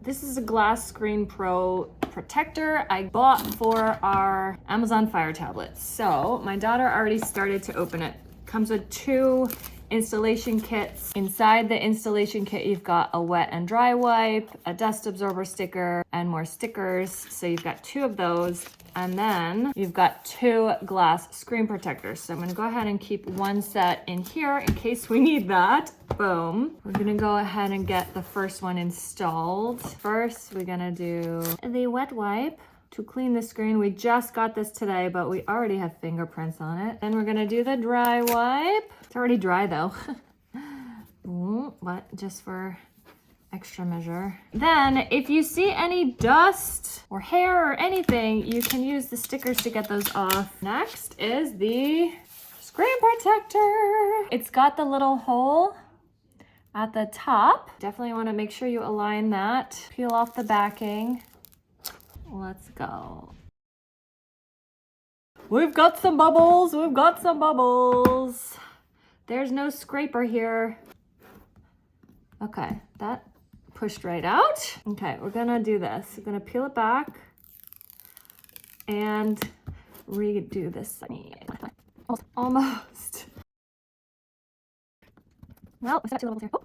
This is a Glass Screen Pro protector I bought for our Amazon Fire tablets. So my daughter already started to open it. Comes with 2 installation kits. Inside the installation kit, you've got a wet and dry wipe, a dust absorber sticker, and more stickers. So you've got 2 of those. And then you've got 2 glass screen protectors. So I'm gonna go ahead and keep 1 set in here in case we need that. Boom. We're gonna go ahead and get the first one installed. First, we're gonna do the wet wipe to clean the screen. We just got this today, but we already have fingerprints on it. Then we're gonna do the dry wipe. It's already dry though. But just for extra measure. Then if you see any dust or hair or anything, you can use the stickers to get those off. Next is the screen protector. It's got the little hole at the top. Definitely want to make sure you align that. Peel off the backing. Let's go. We've got some bubbles. We've got some bubbles. There's no scraper here. Okay, that pushed right out. Okay, we're gonna do this. We're gonna peel it back and redo this. Almost. Well, we got 2 levels here. Oh.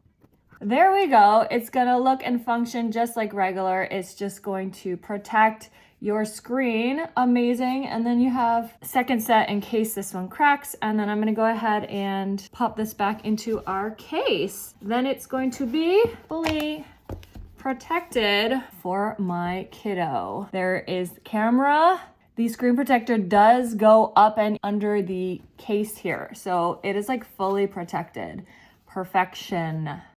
There we go. It's gonna look and function just like regular. It's just going to protect your screen. Amazing. And then you have a second set in case this one cracks. And then I'm gonna go ahead and pop this back into our case. Then it's going to be fully protected for my kiddo. There is camera. The screen protector does go up and under the case here. So it is like fully protected. Perfection.